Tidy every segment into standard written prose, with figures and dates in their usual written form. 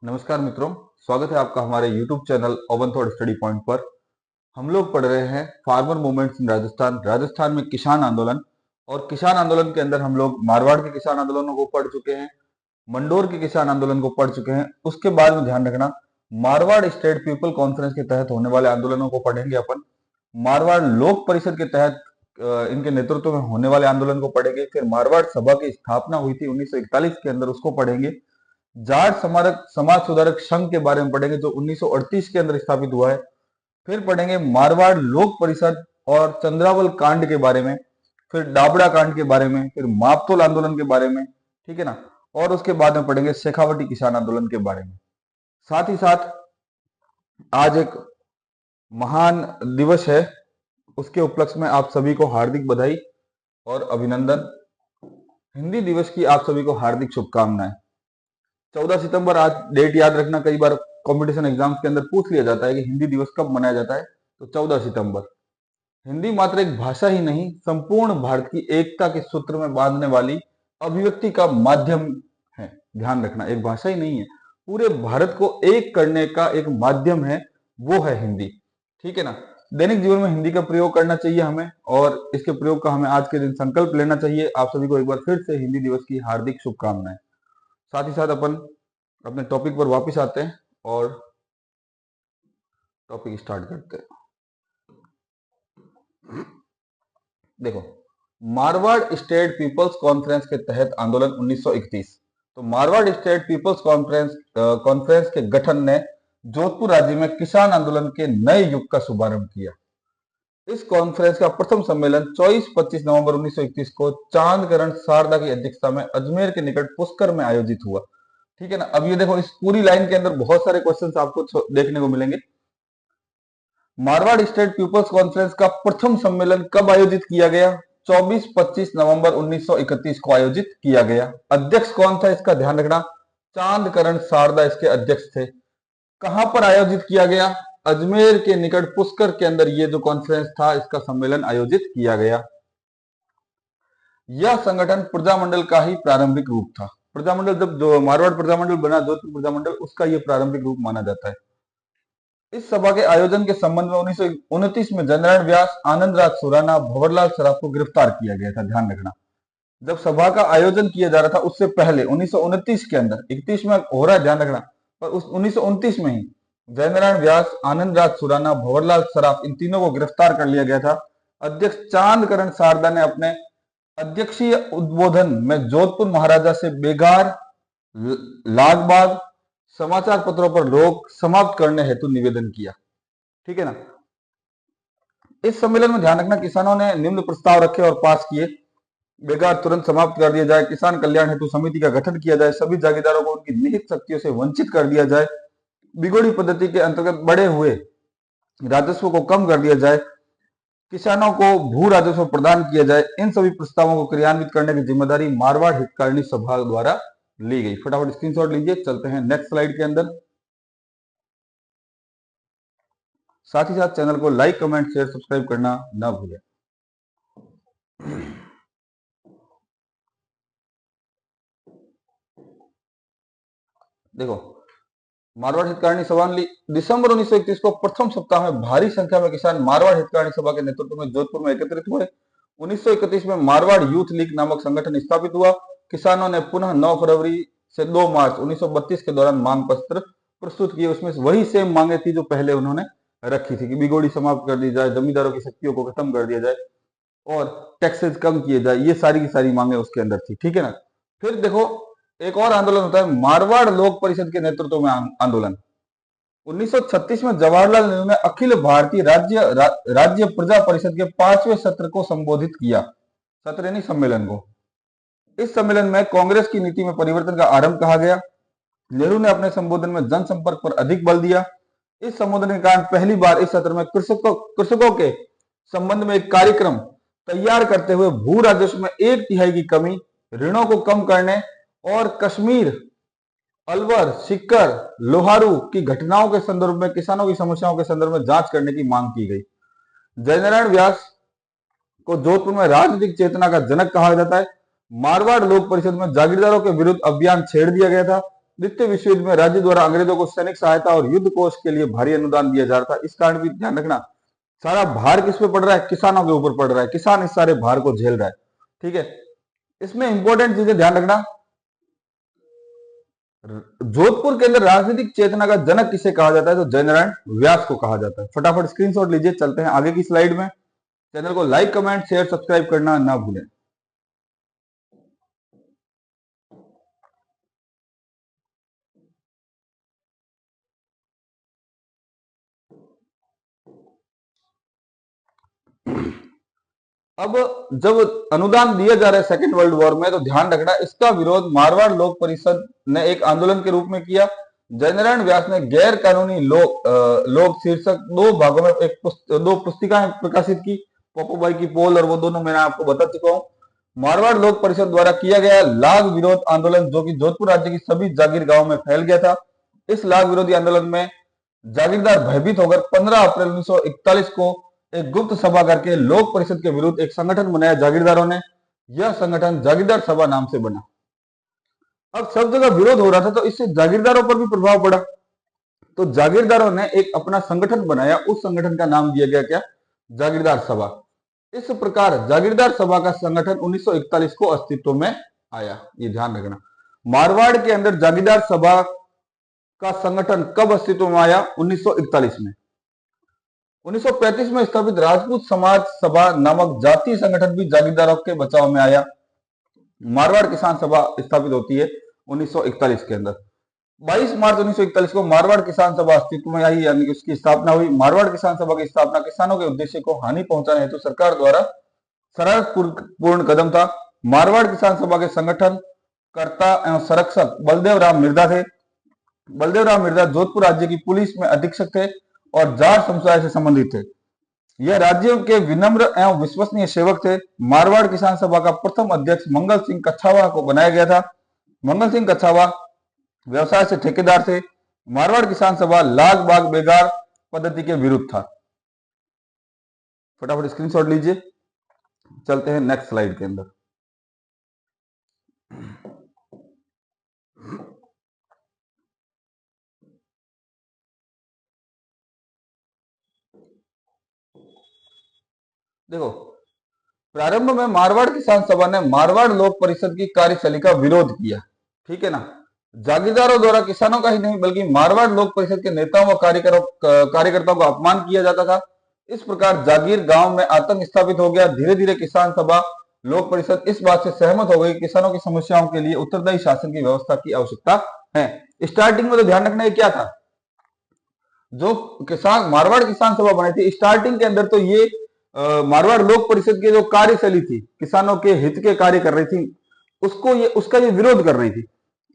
नमस्कार मित्रों, स्वागत है आपका हमारे YouTube channel oven thought study point पर। हम लोग पढ़ रहे हैं फार्मर मूवमेंट्स इन राजस्थान। राजस्थान में किसान आंदोलन, और किसान आंदोलन के अंदर हम लोग मारवाड़ के किसान आंदोलनों को पढ़ चुके हैं, मंडोर के किसान आंदोलन को पढ़ चुके हैं। उसके बाद में ध्यान रखना, मारवाड़ स्टेट पीपल कॉन्फ्रेंस के तहत होने वाले आंदोलनों को पढ़ेंगे अपन। मारवाड़ लोक परिषद के तहत इनके नेतृत्व में होने वाले आंदोलन को पढ़ेंगे। फिर मारवाड़ सभा की स्थापना हुई थी 1941 के अंदर, उसको पढ़ेंगे। जाट स्मारक समाज सुधारक संघ के बारे में पढ़ेंगे जो 1938 के अंदर स्थापित हुआ है। फिर पढ़ेंगे मारवाड़ लोक परिषद और चंद्रावल कांड के बारे में, फिर डाबड़ा कांड के बारे में, फिर मापतोल आंदोलन के बारे में, ठीक है ना। और उसके बाद में पढ़ेंगे शेखावटी किसान आंदोलन के बारे में। साथ ही साथ आज एक महान दिवस है, उसके उपलक्ष्य में आप सभी को हार्दिक बधाई और अभिनंदन। हिंदी दिवस की आप सभी को हार्दिक शुभकामनाएं। 14 सितंबर आज डेट याद रखना, कई बार कंपटीशन एग्जाम्स के अंदर पूछ लिया जाता है कि हिंदी दिवस कब मनाया जाता है, तो 14 सितंबर। हिंदी मात्र एक भाषा ही नहीं, संपूर्ण भारत की एकता के सूत्र में बांधने वाली अभिव्यक्ति का माध्यम है। ध्यान रखना, एक भाषा ही नहीं है, पूरे भारत को एक करने का एक माध्यम है, वो है हिंदी, ठीक है ना। दैनिक जीवन में हिंदी का प्रयोग करना चाहिए हमें, और इसके प्रयोग का हमें आज के दिन संकल्प लेना चाहिए। आप सभी को एक बार फिर से हिंदी दिवस की हार्दिक शुभकामनाएं। साथ ही साथ अपन अपने टॉपिक पर वापस आते हैं और टॉपिक स्टार्ट करते हैं। देखो, मारवाड़ स्टेट पीपल्स कॉन्फ्रेंस के तहत आंदोलन 1931। तो मारवाड़ स्टेट पीपल्स कॉन्फ्रेंस के गठन ने जोधपुर राज्य में किसान आंदोलन के नए युग का शुभारंभ किया। इस कॉन्फ्रेंस का प्रथम सम्मेलन 24-25 नवंबर 1931 को चांदकरण शारदा की अध्यक्षता में अजमेर के निकट पुष्कर में आयोजित हुआ, ठीक है ना। अब ये देखो, इस पूरी लाइन के अंदर बहुत सारे क्वेश्चंस आपको देखने को मिलेंगे। मारवाड़ स्टेट पीपल्स कॉन्फ्रेंस का प्रथम सम्मेलन कब आयोजित किया गया? 24-25 नवंबर 1931 को आयोजित किया गया। अध्यक्ष कौन था, इसका ध्यान रखना, चांदकरण शारदा इसके अध्यक्ष थे। कहां पर आयोजित किया गया? अजमेर के निकट पुष्कर के अंदर ये जो कॉन्फ्रेंस था, इसका सम्मेलन आयोजित किया गया। यह संगठन प्रजामंडल का ही प्रारंभिक रूप था। प्रजामंडल, जब जो मारवाड़ प्रजामंडल बना, जोधपुर प्रजामंडल, उसका यह प्रारंभिक रूप माना जाता है। इस सभा के आयोजन के संबंध में 1929 में जयनारायण व्यास, आनंद राज सुराना, भंवरलाल सराफ को गिरफ्तार किया गया था। ध्यान रखना, जब सभा का आयोजन किया जा रहा था उससे पहले 1929 के अंदर, 31 में हो रहा है ध्यान रखना, पर उस 1929 में ही जयनारायण व्यास, आनंद राज सुराना, भंवरलाल सराफ, इन तीनों को गिरफ्तार कर लिया गया था। अध्यक्ष चांदकरण शारदा ने अपने अध्यक्षीय उद्बोधन में जोधपुर महाराजा से बेगार, लागबाग समाचार पत्रों पर रोक समाप्त करने हेतु निवेदन किया, ठीक है ना। इस सम्मेलन में ध्यान रखना, किसानों ने निम्न प्रस्ताव रखे और पास किए। बेगार तुरंत समाप्त कर दिया जाए, किसान कल्याण हेतु समिति का गठन किया जाए, सभी जागीरदारों को उनकी निहित शक्तियों से वंचित कर दिया जाए, बिगोड़ी पद्धति के अंतर्गत बढ़े हुए राजस्व को कम कर दिया जाए, किसानों को भू राजस्व प्रदान किया जाए। इन सभी प्रस्तावों को क्रियान्वित करने की जिम्मेदारी मारवाड़ हितकारिणी सभा द्वारा ली गई। फटाफट स्क्रीनशॉट लीजिए, चलते हैं नेक्स्ट स्लाइड के अंदर। साथ ही साथ चैनल को लाइक, कमेंट, शेयर, सब्सक्राइब करना ना भूलें। देखो, मारवाड़ हितकारिणी सभा दिसंबर 1931 को प्रथम सप्ताह में भारी संख्या में किसान मारवाड़ हितकारिणी सभा के नेतृत्व में जोधपुर में एकत्रित हुए। 1931 में मारवाड़ यूथ लीग नामक संगठन स्थापित हुआ। किसानों ने पुनः 9 फरवरी से 2 मार्च 1932 के दौरान मांग पत्र प्रस्तुत किए। उसमें वही सेम मांगे थी जो पहले उन्होंने रखी थी कि बिगोड़ी समाप्त कर दी जाए, जमींदारों की शक्तियों को खत्म कर दिया जाए और टैक्सेस कम किए जाए। ये सारी की सारी मांगे उसके अंदर थी, ठीक है ना। फिर देखो, एक और आंदोलन होता है मारवाड़ लोक परिषद के नेतृत्व में आंदोलन। 1936 में जवाहरलाल नेहरू ने अखिल भारतीय राज्य प्रजा परिषद के 5वें सत्र को संबोधित किया, सत्र यानी सम्मेलन को। इस सम्मेलन में कांग्रेस की नीति में परिवर्तन का आरंभ कहा गया। नेहरू ने अपने संबोधन में जनसंपर्क पर अधिक बल दिया। इस संबोधन के कारण पहली बार इस सत्र में कृषकों के संबंध में एक कार्यक्रम तैयार करते हुए भू राजस्व में 1/3 की कमी, ऋणों को कम करने और कश्मीर, अलवर, सिक्कर, लोहारू की घटनाओं के संदर्भ में किसानों की समस्याओं के संदर्भ में जांच करने की मांग की गई। जयनारायण व्यास को जोधपुर में राजनीतिक चेतना का जनक कहा जाता है। मारवाड़ लोक परिषद में जागीरदारों के विरुद्ध अभियान छेड़ दिया गया था। द्वितीय विश्व युद्ध में राज्य द्वारा अंग्रेजों को सैनिक सहायता और युद्ध कोष के लिए भारी अनुदान दिया जा रहा था। इस कारण भी ध्यान रखना, सारा भार किस पे पड़ रहा है? किसानों के ऊपर पड़ रहा है। किसान इस सारे भार को झेल रहा है। ठीक है, इसमें इंपॉर्टेंट चीजें ध्यान रखना। जोधपुर के अंदर राजनीतिक चेतना का जनक किसे कहा जाता है? तो जयनारायण व्यास को कहा जाता है। फटाफट स्क्रीनशॉट लीजिए, चलते हैं आगे की स्लाइड में। चैनल को लाइक, कमेंट, शेयर, सब्सक्राइब करना ना भूलें। अब जब अनुदान दिया जा रहा है सेकेंड वर्ल्ड वॉर में, तो ध्यान रखना इसका विरोध मारवाड़ लोक परिषद ने एक आंदोलन के रूप में किया। जयनारायण व्यास ने गैर कानूनी लोक शीर्षक 2 भागों में दो पुस्तिकाएं प्रकाशित की, पोपोबाई की पोल, और वो दोनों मैंने आपको बता चुका हूं। मारवाड़ लोक परिषद द्वारा किया गया लाग विरोध आंदोलन, जो कि जोधपुर राज्य की सभी जागीर गांव में फैल गया था। इस लाग विरोधी आंदोलन में जागीरदार भयभीत होकर 15 अप्रैल 1941 को एक गुप्त सभा करके लोक परिषद के विरुद्ध एक संगठन बनाया जागीरदारों ने। यह संगठन जागीरदार सभा नाम से बना। अब सब जगह विरोध हो रहा था, तो इससे जागीरदारों पर भी प्रभाव पड़ा। तो जागीरदारों ने एक अपना संगठन बनाया। उस संगठन का नाम दिया गया क्या? जागीरदार सभा। इस प्रकार जागीरदार सभा का संगठन 1941 को अस्तित्व में आया। ये ध्यान रखना। मारवाड़ के अंदर जागीरदार सभा का संगठन कब अस्तित्व में आया? 1941 में। 1935 में स्थापित राजपूत समाज सभा नामक जातीय संगठन भी जागीरदारों के बचाव में आया। मारवाड़ किसान सभा स्थापित होती है 1941 के अंदर। 22 मार्च 1941 को मारवाड़ किसान सभा अस्तित्व में आई, यानी कि उसकी स्थापना हुई। मारवाड़ किसान सभा की स्थापना किसानों के उद्देश्य को हानि पहुंचाने हेतु सरकार द्वारा शरारतपूर्ण कदम था। मारवाड़ किसान सभा के संगठन कर्ता एवं संरक्षक बलदेव राम मिर्धा थे। बलदेव राम मिर्धा जोधपुर राज्य की पुलिस में अधीक्षक थे और जाट समुदाय से संबंधित थे। यह राज्यों के विनम्र एवं विश्वसनीय सेवक थे। मारवाड़ किसान सभा का प्रथम अध्यक्ष मंगल सिंह कच्छावा को बनाया गया था। मंगल सिंह कच्छावा व्यवसाय से ठेकेदार थे। मारवाड़ किसान सभा लाग बाग बेगार पद्धति के विरुद्ध था। फटाफट स्क्रीनशॉट लीजिए, चलते हैं नेक्स्ट स्लाइड के अंदर। देखो, प्रारंभ में मारवाड़ किसान सभा ने मारवाड़ लोक परिषद की कार्यशैली का विरोध किया। ठीक है ना। जागीरदारों द्वारा किसानों का ही नहीं बल्कि मारवाड़ लोक परिषद के नेताओं व कार्यकर्ताओं का अपमान किया जाता था। इस प्रकार जागीर गांव में आतंक स्थापित हो गया। धीरे धीरे किसान सभा लोक परिषद इस बात से सहमत हो गई कि किसानों की समस्याओं के लिए उत्तरदायी शासन की व्यवस्था की आवश्यकता है। स्टार्टिंग में तो ध्यान रखना, क्या था? जो किसान मारवाड़ किसान सभा बनी थी, स्टार्टिंग के अंदर तो ये मारवाड़ लोक परिषद की जो कार्यशैली थी, किसानों के हित के कार्य कर रही थी, उसका ये विरोध कर रही थी।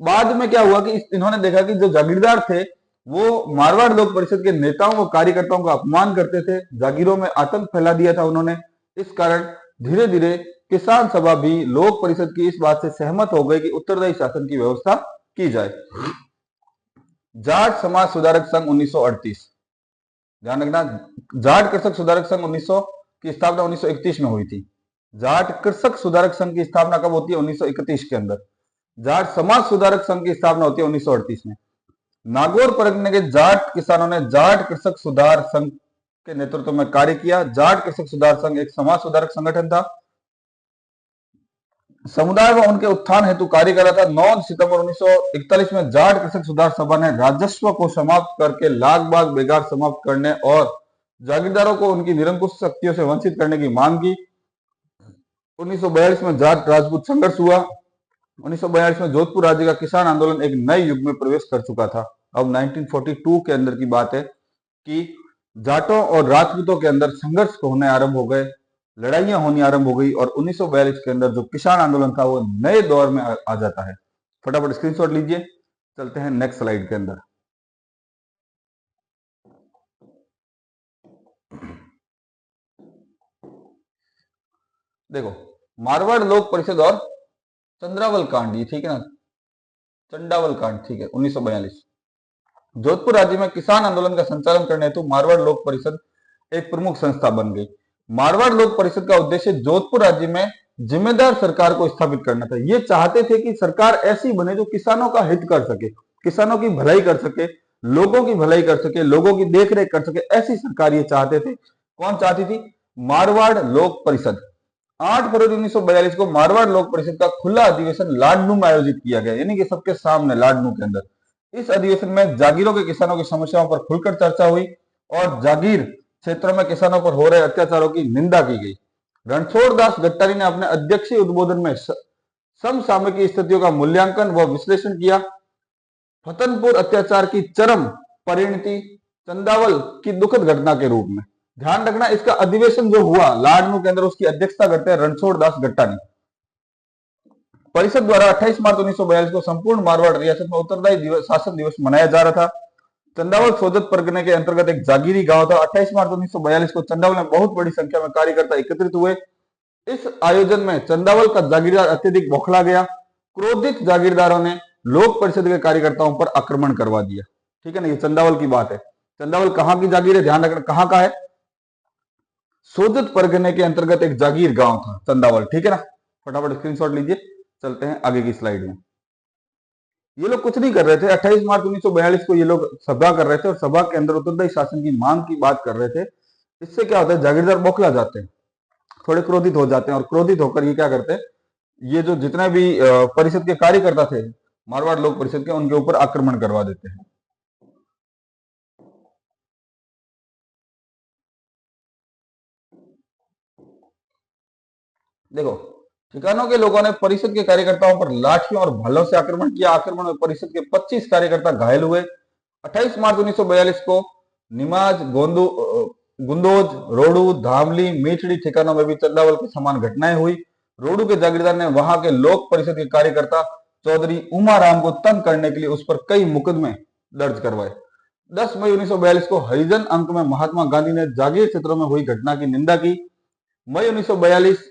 बाद में क्या हुआ कि इन्होंने देखा कि जो जागीरदार थे वो मारवाड़ लोक परिषद के नेताओं व कार्यकर्ताओं का अपमान करते थे, जागीरों में आतंक फैला दिया था उन्होंने। इस कारण धीरे धीरे किसान सभा भी लोक परिषद की इस बात से सहमत हो गई कि उत्तरदायी शासन की व्यवस्था की जाए। जाट समाज सुधारक संघ 1938, ध्यान रखना, जाट कृषक सुधारक संघ 1900 की स्थापना 1931 में हुई थी। जाट कृषक सुधारक संघ की स्थापना कब होती है? 1931 के अंदर। जाट समाज सुधारक संघ की स्थापना होती है 1938 में। नागौर परगने के जाट किसानों ने जाट कृषक सुधार संघ के नेतृत्व में कार्य किया। जाट कृषक सुधार संघ एक समाज सुधारक संगठन था, समुदाय व उनके उत्थान हेतु कार्य कर रहा था। 9 सितंबर 1941 में जाट कृषक सुधार सभा ने राजस्व को समाप्त करके लाग बाग बेगार समाप्त करने और जागीरदारों को उनकी निरंकुश शक्तियों से वंचित करने की मांग की। 1942 में जाट राजपूत संघर्ष हुआ। 1942 में जोधपुर राज्य का किसान आंदोलन एक नए युग में प्रवेश कर चुका था। अब 1942 के अंदर की बात है कि जाटों और राजपूतों के अंदर संघर्ष होने आरंभ हो गए, लड़ाइयां होनी आरंभ हो गई और 1942 के अंदर जो किसान आंदोलन था वो नए दौर में आ जाता है। फटाफट स्क्रीनशॉट लीजिए, चलते हैं नेक्स्ट स्लाइड के अंदर। देखो, मारवाड़ लोक परिषद और चंद्रावल कांड, ये ठीक है ना, चंडावल कांड, ठीक है, 1942। जोधपुर राज्य में किसान आंदोलन का संचालन करने हेतु मारवाड़ लोक परिषद एक प्रमुख संस्था बन गई। मारवाड़ लोक परिषद का उद्देश्य जोधपुर राज्य में जिम्मेदार सरकार को स्थापित करना था। ये चाहते थे कि सरकार ऐसी बने जो किसानों का हित कर सके, किसानों की भलाई कर सके, लोगों की भलाई कर सके, लोगों की देखरेख कर सके, ऐसी सरकार ये चाहते थे। कौन चाहती थी? मारवाड़ लोक परिषद। 8 फरवरी 1942 को मारवाड़ लोक परिषद का खुला अधिवेशन लाडनू में आयोजित किया गया, यानी कि सबके सामने लाडनू के अंदर। इस अधिवेशन में जागीरों के किसानों की समस्याओं पर खुलकर चर्चा हुई और जागीर क्षेत्रों में किसानों पर हो रहे अत्याचारों की निंदा की गई। रणछोड़ दास गट्टारी ने अपने अध्यक्षीय उद्बोधन में समसामयिक स्थितियों का मूल्यांकन व विश्लेषण किया। फतनपुर अत्याचार की चरम परिणति चंदावल की दुखद घटना के रूप में। ध्यान रखना, इसका अधिवेशन जो हुआ लाडनू के अंदर, उसकी अध्यक्षता करते हैं रणछोड़ दास गट्टानी। परिषद द्वारा 28 मार्च 1942 को संपूर्ण मारवाड़ रियासत में उत्तरदायी शासन दिवस मनाया जा रहा था। चंदावल सोजत परगने के अंतर्गत एक जागीरी गांव था। 28 मार्च 1942 को चंदावल में बहुत बड़ी संख्या में कार्यकर्ता एकत्रित हुए। इस आयोजन में चंदावल का जागीरदार अत्यधिक बौखला गया। क्रोधित जागीरदारों ने लोक परिषद के कार्यकर्ताओं पर आक्रमण करवा दिया। ठीक है ना, ये चंदावल की बात है। चंदावल कहां की जागीर है, ध्यान रखना, कहां का है? सोजत परगने के अंतर्गत एक जागीर गांव था चंदावल। ठीक है ना, फटाफट स्क्रीनशॉट लीजिए, चलते हैं आगे की स्लाइड में। ये लोग कुछ नहीं कर रहे थे। 28 मार्च 1942 को ये लोग सभा कर रहे थे और सभा के अंदर उत्तरदायी शासन की मांग की बात कर रहे थे। इससे क्या होता है, जागीरदार बौखला जाते हैं, थोड़े क्रोधित हो जाते हैं, और क्रोधित होकर ये क्या करते हैं, ये जो जितने भी परिषद के कार्यकर्ता थे मारवाड़ लोक परिषद के, उनके ऊपर आक्रमण करवा देते हैं। देखो, ठिकानों के लोगों ने परिषद के कार्यकर्ताओं पर लाठियों और भालों से आक्रमण किया। आक्रमण में परिषद के 25 कार्यकर्ता घायल हुए। 28 मार्च 1942 को निमाज, गुंदोज, रोडू, धामली, मीठड़ी ठिकानों में भी चंदावल की समान घटनाएं हुई। रोडू के जागीरदार ने वहां के लोक परिषद के कार्यकर्ता चौधरी उमाराम को तंग करने के लिए उस पर कई मुकदमे दर्ज करवाए। 10 मई 1942 को हरिजन अंक में महात्मा गांधी ने जागीर क्षेत्रों में हुई घटना की निंदा की। मई 1942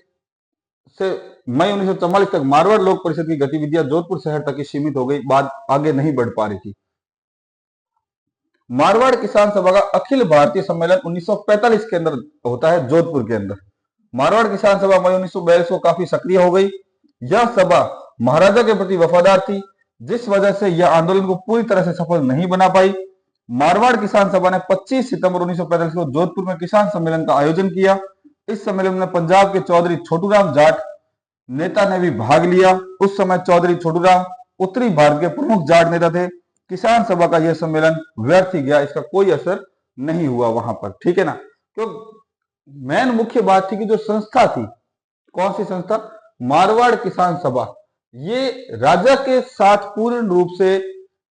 से मई 1944 तक मारवाड़ लोक परिषद की गतिविधियां जोधपुर शहर तक ही सीमित हो गई, बात आगे नहीं बढ़ पा रही थी। मारवाड़ किसान सभा का अखिल भारतीय सम्मेलन 1945 के अंदर होता है, जोधपुर के अंदर। मारवाड़ किसान सभा मई 1942 को काफी सक्रिय हो गई। यह सभा महाराजा के प्रति वफादार थी, जिस वजह से यह आंदोलन को पूरी तरह से सफल नहीं बना पाई। मारवाड़ किसान सभा ने 25 सितंबर 1945 को जोधपुर में किसान सम्मेलन का आयोजन किया। इस सम्मेलन में पंजाब के चौधरी छोटूराम जाट नेता ने भी भाग लिया। उस समय चौधरी छोटूराम उत्तरी भारत के प्रमुख जाट नेता थे। किसान सभा का यह सम्मेलन व्यर्थ ही गया, इसका कोई असर नहीं हुआ वहां पर। ठीक है ना, तो मेन मुख्य बात थी कि जो संस्था थी, कौन सी संस्था? मारवाड़ किसान सभा। ये राजा के साथ पूर्ण रूप से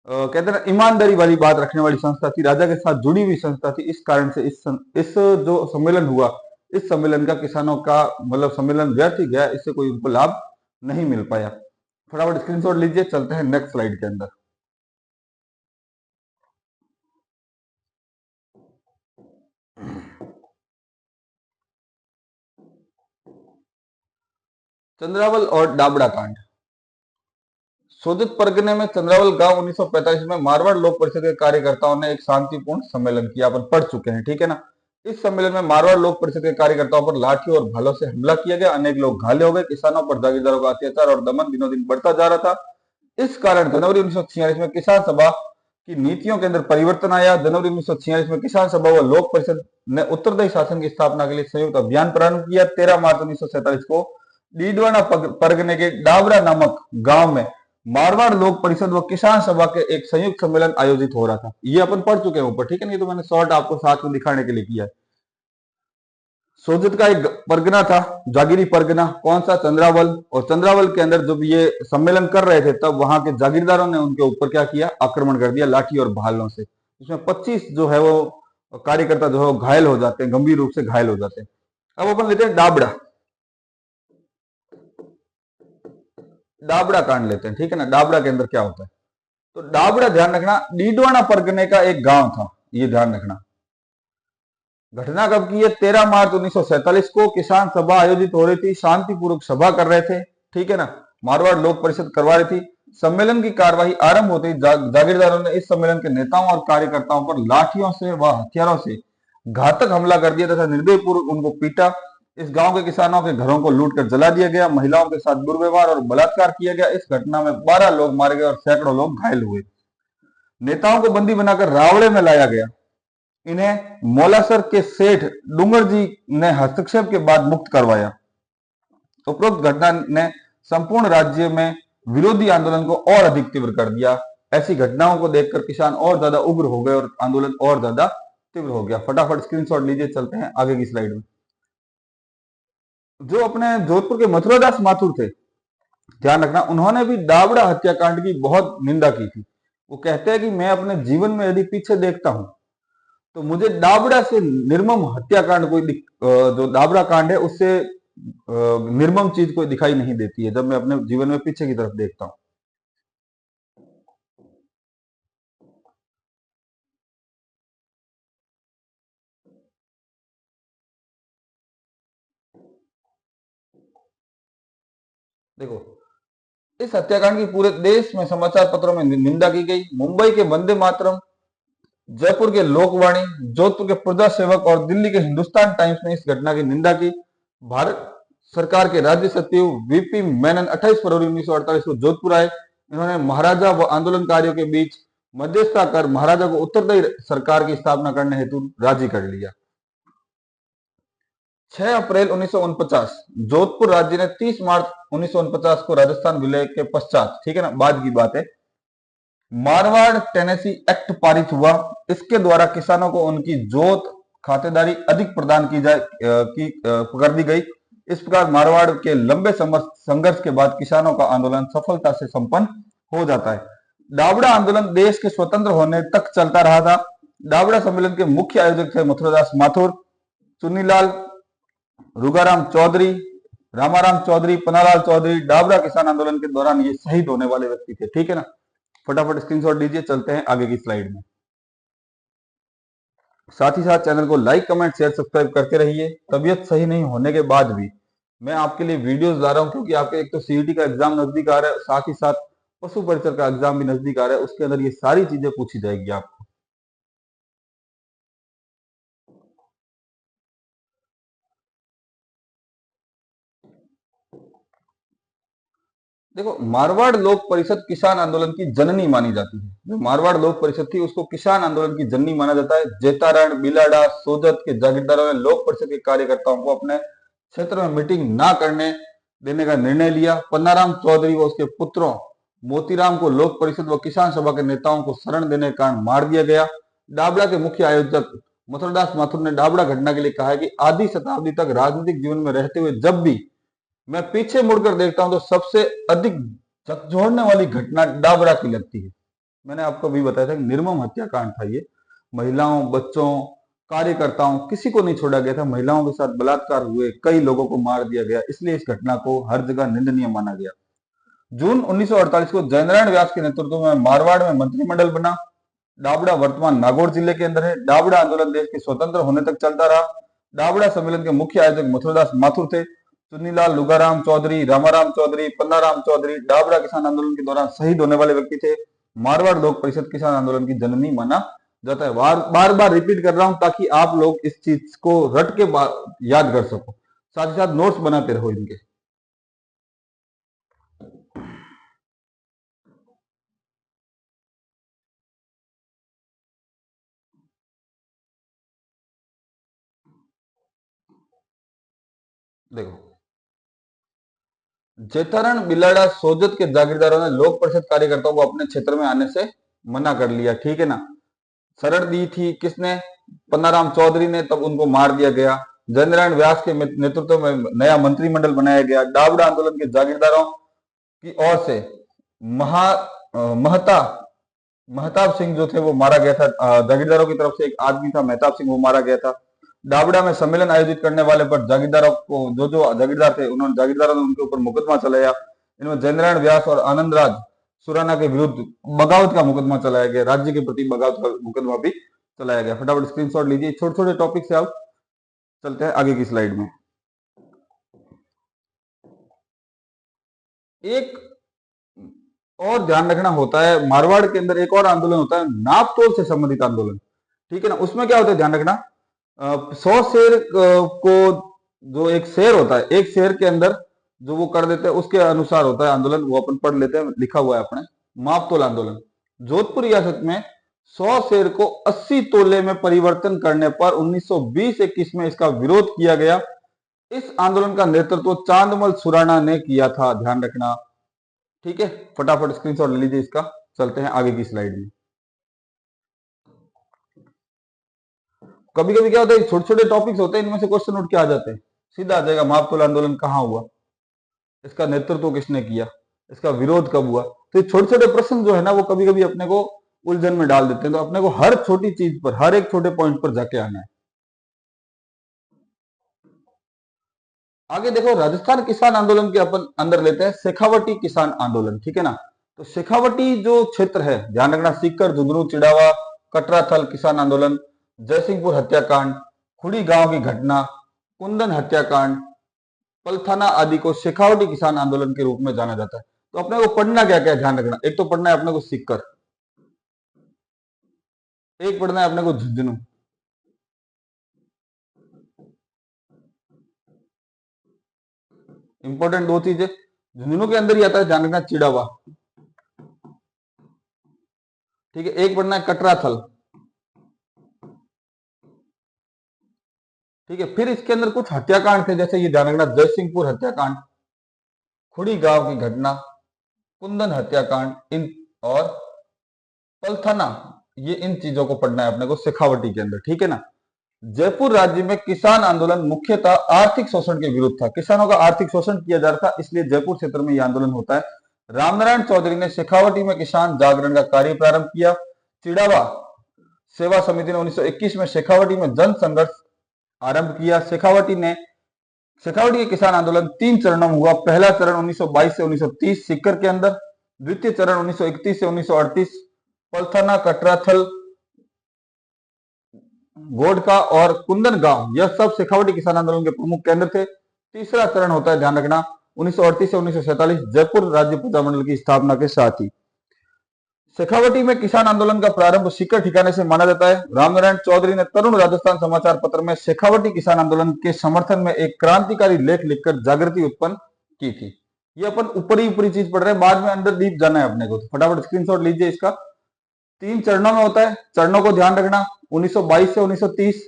कहते हैं ना, ईमानदारी वाली बात रखने वाली संस्था थी, राजा के साथ जुड़ी हुई संस्था थी। इस कारण से इस जो सम्मेलन हुआ, इस सम्मेलन का किसानों का मतलब सम्मेलन व्यर्थ ही गया, इससे कोई उनको लाभ नहीं मिल पाया। फटाफट स्क्रीनशॉट लीजिए, चलते हैं नेक्स्ट स्लाइड के अंदर। चंद्रावल और डाबड़ा कांड। सोजत परगने में चंद्रावल गांव 1945 में मारवाड़ लोक परिषद के कार्यकर्ताओं ने एक शांतिपूर्ण सम्मेलन किया, अपन पढ़ चुके हैं। ठीक है ना, इस सम्मेलन में मारवाड़ लोक परिषद के कार्यकर्ताओं पर लाठी और भालों से हमला किया गया। अनेक लोग घायल हो गए। किसानों पर जागीरदारों का अत्याचार और दमन दिनों दिन बढ़ता जा रहा था। इस कारण जनवरी 1946 में किसान सभा की नीतियों के अंदर परिवर्तन आया। जनवरी 1946 में किसान सभा व लोक परिषद ने उत्तरदायी शासन की स्थापना के लिए संयुक्त अभियान प्रारंभ किया। 13 मार्च 1947 को डीडवाना परगने के डाबरा नामक गांव में मारवाड़ लोक परिषद व किसान सभा के एक संयुक्त सम्मेलन आयोजित हो रहा था। ये अपन पढ़ चुके हैं ऊपर। ठीक है, नहीं तो मैंने शॉर्ट आपको साथ में दिखाने के लिए किया है। सोजत का एक परगना था, जागीरी परगना, कौन सा? चंद्रावल। और चंद्रावल के अंदर जब ये सम्मेलन कर रहे थे, तब वहां के जागीरदारों ने उनके ऊपर क्या किया? आक्रमण कर दिया लाठी और भालों से। उसमें 25 जो है वो कार्यकर्ता जो है वो घायल हो जाते हैं, गंभीर रूप से घायल हो जाते हैं। अब अपन लेते हैं डाबड़ा। डाबड़ा कांड लेते हैं। ठीक है ना, डाबड़ा के अंदर क्या होता है? तो डाबड़ा, ध्यान रखना, डीडवाना परगने का एक गांव था, ये ध्यान रखना। घटना कब की है? 13 मार्च 1947 को किसान सभा आयोजित हो रही थी, शांतिपूर्वक सभा कर रहे थे। ठीक है ना, मारवाड़ लोक परिषद करवा रही थी। सम्मेलन की कार्यवाही आरंभ होते ही जागीरदारों ने इस सम्मेलन के नेताओं और कार्यकर्ताओं पर लाठियों से व हथियारों से घातक हमला कर दिया तथा निर्दयपूर्वक उनको पीटा। इस गांव के किसानों के घरों को लूटकर जला दिया गया। महिलाओं के साथ दुर्व्यवहार और बलात्कार किया गया। इस घटना में 12 लोग मारे गए और सैकड़ों लोग घायल हुए। नेताओं को बंदी बनाकर रावड़े में लाया गया। इन्हें मौलासर के सेठ डूंगर जी ने हस्तक्षेप के बाद मुक्त करवाया। उपरोक्त घटना ने संपूर्ण राज्य में विरोधी आंदोलन को और अधिक तीव्र कर दिया। ऐसी घटनाओं को देखकर किसान और ज्यादा उग्र हो गए और आंदोलन और ज्यादा तीव्र हो गया। फटाफट स्क्रीनशॉट लीजिए, चलते हैं आगे की स्लाइड में। जो अपने जोधपुर के मथुरादास माथुर थे, ध्यान रखना, उन्होंने भी दावड़ा हत्याकांड की बहुत निंदा की थी। वो कहते हैं कि मैं अपने जीवन में यदि पीछे देखता हूं तो मुझे दावड़ा से निर्मम हत्याकांड जो दावड़ा कांड है उससे निर्मम चीज कोई दिखाई नहीं देती है जब मैं अपने जीवन में पीछे की तरफ देखता हूं। देखो, इस हत्याकांड की पूरे देश में समाचार पत्रों में निंदा की गई। मुंबई के वंदे मातरम, जयपुर के लोकवाणी, जोधपुर के प्रजा सेवक और दिल्ली के हिंदुस्तान टाइम्स ने इस घटना की निंदा की। भारत सरकार के राज्य सचिव वीपी मेनन 28 फरवरी 1948 को जोधपुर आए। इन्होंने महाराजा व आंदोलनकारियों के बीच मध्यस्थता कर महाराजा को उत्तरदायी सरकार की स्थापना करने हेतु राजी कर लिया। 6 अप्रैल 1949 जोधपुर राज्य ने 30 मार्च 1949 को राजस्थान विलय के पश्चात, ठीक है ना, बाद की बात है, मारवाड़ टेनेसी एक्ट पारित हुआ। इसके द्वारा किसानों को उनकी जोत खातेदारी अधिक प्रदान कर दी गई। इस प्रकार मारवाड़ के लंबे संघर्ष के बाद किसानों का आंदोलन सफलता से संपन्न हो जाता है। दावड़ा आंदोलन देश के स्वतंत्र होने तक चलता रहा था। दावड़ा सम्मेलन के मुख्य आयोजक थे मथुरादास माथुर, चुन्नीलाल, रुगाराम चौधरी, रामाराम चौधरी, पन्नालाल चौधरी। दावड़ा किसान आंदोलन के दौरान ये शहीद होने वाले व्यक्ति थे, ठीक है ना। फटाफट स्क्रीनशॉट लीजिए, चलते हैं आगे की स्लाइड में। साथ ही साथ चैनल को लाइक, कमेंट, शेयर, सब्सक्राइब करते रहिए। तबीयत सही नहीं होने के बाद भी मैं आपके लिए वीडियोस ला रहा हूं, क्योंकि आपके एक तो सीईटी का एग्जाम नजदीक आ रहा है, साथ ही साथ पशु परिचर का एग्जाम भी नजदीक आ रहा है। उसके अंदर ये सारी चीजें पूछी जाएगी आपको। देखो, मारवाड़ लोक परिषद किसान आंदोलन की जननी मानी जाती है। जो मारवाड़ लोक परिषद थी उसको किसान आंदोलन की जननी माना जाता है। जेतारण, बिलाडा, सोजत के जागीरदारों ने लोक परिषद के कार्यकर्ताओं को अपने क्षेत्र में मीटिंग ना करने देने का निर्णय लिया। पन्नाराम चौधरी व उसके पुत्रों मोतीराम को लोक परिषद व किसान सभा के नेताओं को शरण देने के कारण मार दिया गया। दावड़ा के मुख्य आयोजक मथुरदास माथुर ने दावड़ा घटना के लिए कहा है कि आधी शताब्दी तक राजनीतिक जीवन में रहते हुए जब भी मैं पीछे मुड़कर देखता हूं तो सबसे अधिक झकझोरने वाली घटना दावड़ा की लगती है। मैंने आपको भी बताया था कि निर्मम हत्याकांड था ये। महिलाओं, बच्चों, कार्यकर्ताओं, किसी को नहीं छोड़ा गया था। महिलाओं के साथ बलात्कार हुए, कई लोगों को मार दिया गया, इसलिए इस घटना को हर जगह निंदनीय माना गया। जून 1948 को जयनारायण व्यास के नेतृत्व में मारवाड़ में मंत्रिमंडल बना। दावड़ा वर्तमान नागौर जिले के अंदर है। दावड़ा आंदोलन देश के स्वतंत्र होने तक चलता रहा। दावड़ा सम्मेलन के मुख्य आयोजक मथुरदास माथुर थे। चुन्नीलाल, लुगाराम चौधरी, रामाराम चौधरी, पन्नाराम चौधरी दावड़ा किसान आंदोलन के दौरान शहीद होने वाले व्यक्ति थे। मारवाड़ लोक परिषद किसान आंदोलन की जननी माना जाता है। बार बार रिपीट कर रहा हूं ताकि आप लोग इस चीज को रट के याद कर सको, साथ ही साथ नोट्स बनाते रहो इनके। देखो, जेतारण, बिलाड़ा, सोजत के जागीरदारों ने लोक परिषद कार्यकर्ताओं को अपने क्षेत्र में आने से मना कर लिया, ठीक है ना। शरण दी थी किसने? पन्नाराम चौधरी ने, तब उनको मार दिया गया। जयनारायण व्यास के नेतृत्व में नया मंत्रिमंडल बनाया गया। दावड़ा आंदोलन के जागीरदारों की ओर से महताब सिंह जो थे वो मारा गया था। जागीरदारों की तरफ से एक आदमी था महताब सिंह, वो मारा गया था। दावड़ा में सम्मेलन आयोजित करने वाले पर जागीरदारों को जो जागीरदार थे जागीरदारों ने उनके ऊपर मुकदमा चलाया। इनमें जयनारायण व्यास और आनंद राज सुराना के विरुद्ध बगावत का मुकदमा चलाया गया। राज्य के प्रति बगावत का मुकदमा भी चलाया गया। फटाफट स्क्रीनशॉट लीजिए। छोटे छोटे टॉपिक से आप चलते हैं आगे की स्लाइड में। एक और ध्यान रखना होता है, मारवाड़ के अंदर एक और आंदोलन होता है नापतोल से संबंधित आंदोलन, ठीक है ना। उसमें क्या होता है, ध्यान रखना, 100 शेर को जो एक शेर होता है, एक शेर के अंदर जो वो कर देते हैं उसके अनुसार होता है आंदोलन। वो अपन पढ़ लेते हैं, लिखा हुआ है अपने, मापतोल आंदोलन। जोधपुर रियासत में 100 शेर को 80 तोले में परिवर्तन करने पर 1920-21 में इसका विरोध किया गया। इस आंदोलन का नेतृत्व चांदमल सुराणा ने किया था, ध्यान रखना। ठीक है, फटाफट स्क्रीनशॉट ले लीजिए इसका। चलते हैं आगे की स्लाइड में। कभी कभी क्या होता है, छोटे छोटे टॉपिक्स होते हैं, इनमें से क्वेश्चन उठ के आ जाते हैं, सीधा आ जाएगा महापतोल आंदोलन कहाँ हुआ, इसका नेतृत्व किसने किया, इसका विरोध कब हुआ। तो ये छोटे छोटे प्रश्न जो है ना, वो कभी कभी अपने को उलझन में डाल देते हैं। तो अपने को हर छोटी चीज पर, हर एक छोटे पॉइंट पर जाके आना है। आगे देखो, राजस्थान किसान आंदोलन के अपन अंदर लेते हैं शेखावटी किसान आंदोलन। ठीक है ना, तो शेखावटी जो क्षेत्र है, ध्यान रखना, सीकर, झुंझुनू, चिड़ावा, कटराथल किसान आंदोलन, जयसिंहपुर हत्याकांड, खुड़ी गांव की घटना, कुंदन हत्याकांड, पलथाना आदि को शेखावटी किसान आंदोलन के रूप में जाना जाता है। तो अपने को पढ़ना क्या क्या है, ध्यान रखना। एक तो पढ़ना है अपने को सीकर, एक पढ़ना है अपने को झुंझुनू, इंपॉर्टेंट दो चीजें। झुंझुनू के अंदर ही आता है, ध्यान रखना, चिड़ावा। ठीक है, एक पढ़ना है कटराथल। ठीक है, फिर इसके अंदर कुछ हत्याकांड थे, जैसे ये ध्यान रखना, जयसिंहपुर हत्याकांड, खुड़ी गांव की घटना, कुंदन हत्याकांड, इन और पलथाना, ये इन चीजों को पढ़ना है अपने को शेखावटी के अंदर। ठीक है ना। जयपुर राज्य में किसान आंदोलन मुख्यतः आर्थिक शोषण के विरुद्ध था। किसानों का आर्थिक शोषण किया जा रहा था, इसलिए जयपुर क्षेत्र में यह आंदोलन होता है। रामनारायण चौधरी ने शेखावटी में किसान जागरण का कार्य प्रारंभ किया। चिड़ावा सेवा समिति ने 1921 में शेखावटी में जन संघर्ष आरंभ किया। शेखावटी के किसान आंदोलन 3 चरणों में हुआ। पहला चरण 1922 से 1930 सीकर के अंदर, द्वितीय चरण 1931 से 1938 पलथाना, कटराथल, गोडका और कुंदन गांव, यह सब शेखावटी किसान आंदोलन के प्रमुख केंद्र थे। तीसरा चरण होता है, ध्यान रखना, 1938 से 1947 जयपुर राज्य प्रजा मंडल की स्थापना के साथ ही। शेखावटी में किसान आंदोलन का प्रारंभ सीकर ठिकाने से माना जाता है। रामनारायण चौधरी ने तरुण राजस्थान समाचार पत्र में शेखावटी किसान आंदोलन के समर्थन में एक क्रांतिकारी लेख लिखकर जागृति उत्पन्न की थी। ये अपन ऊपरी ऊपरी चीज पढ़ रहे हैं, बाद में अंदर डीप जाना है अपने को। तो फटाफट स्क्रीनशॉट लीजिए इसका। 3 चरणों में होता है, चरणों को ध्यान रखना, 1922 से 1930,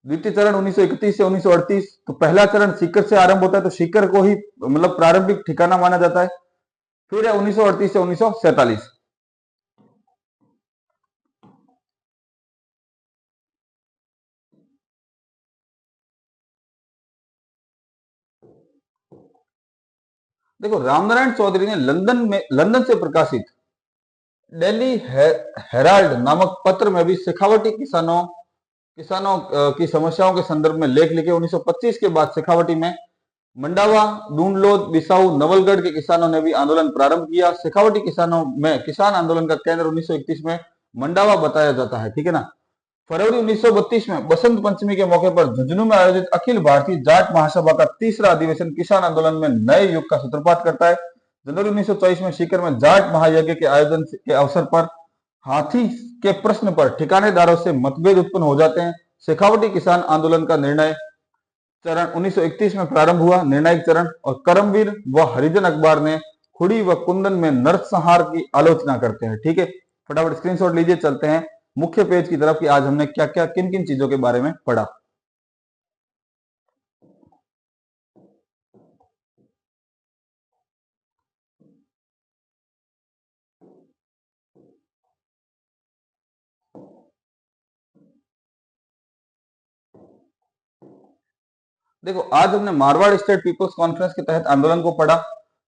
द्वितीय चरण 1931 से 1938। तो पहला चरण सीकर से आरंभ होता है, तो सीकर को ही मतलब प्रारंभिक ठिकाना माना जाता है। फिर है 1938 से 1947। देखो, रामनारायण चौधरी ने लंदन से प्रकाशित डेली हेराल्ड नामक पत्र में भी शेखावटी किसानों की समस्याओं के संदर्भ में लेख लिखे। 1925 के बाद शेखावटी में मंडावा, डूंडलोद, बिसाऊ, नवलगढ़ के किसानों ने भी आंदोलन प्रारंभ किया। शेखावटी किसानों में किसान आंदोलन का केंद्र 1931 में मंडावा बताया जाता है। ठीक है ना। फरवरी 1932 में बसंत पंचमी के मौके पर झुंझुनू में आयोजित अखिल भारतीय जाट महासभा का तीसरा अधिवेशन किसान आंदोलन में नए युग का सूत्रपात करता है। जनवरी 1924 में सीकर में जाट महायज्ञ के आयोजन के अवसर पर हाथी के प्रश्न पर ठिकानेदारों से मतभेद उत्पन्न हो जाते हैं। शेखावटी किसान आंदोलन का निर्णय चरण 1931 में प्रारंभ हुआ, निर्णायक चरण, और करमवीर व हरिजन अखबार ने खुड़ी व कुंदन में नरसंहार की आलोचना करते हैं। ठीक है, फटाफट स्क्रीनशॉट लीजिए। चलते हैं मुख्य पेज की तरफ कि आज हमने क्या क्या किन किन चीजों के बारे में पढ़ा। देखो, आज हमने मारवाड़ स्टेट पीपल्स कॉन्फ्रेंस के तहत आंदोलन को पढ़ा,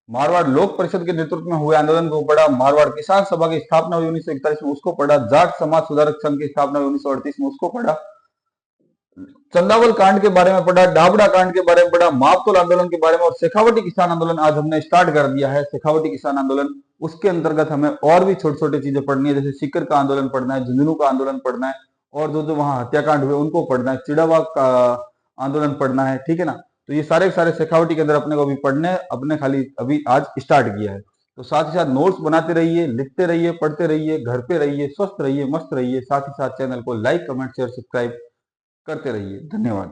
मारवाड़ लोक परिषद के नेतृत्व में हुए आंदोलन को पढ़ा, मारवाड़ किसान सभा की स्थापना हुई 1941 में, उसको पढ़ा, जाट समाज सुधारक संघ की स्थापना हुई 1938 में, उसको पढ़ा, चंदावल कांड के बारे में पढ़ा, डाबड़ा कांड के बारे में पढ़ा, मापतोल आंदोलन के बारे में, और शेखावटी किसान आंदोलन आज हमने स्टार्ट कर दिया है। शेखावटी किसान आंदोलन, उसके अंतर्गत हमें और भी छोटी छोटी चीजें पढ़नी है, जैसे सीकर का आंदोलन पढ़ना है, झुंझुनू का आंदोलन पढ़ना है, और जो जो वहां हत्याकांड हुए उनको पढ़ना है, चिड़ावा का आंदोलन पढ़ना है। ठीक है ना। तो ये सारे सारे शेखावटी के अंदर अपने को अभी पढ़ने, अपने खाली अभी आज स्टार्ट किया है। तो साथ ही साथ नोट्स बनाते रहिए, लिखते रहिए, पढ़ते रहिए, घर पे रहिए, स्वस्थ रहिए, मस्त रहिए। साथ ही साथ चैनल को लाइक, कमेंट, शेयर, सब्सक्राइब करते रहिए। धन्यवाद।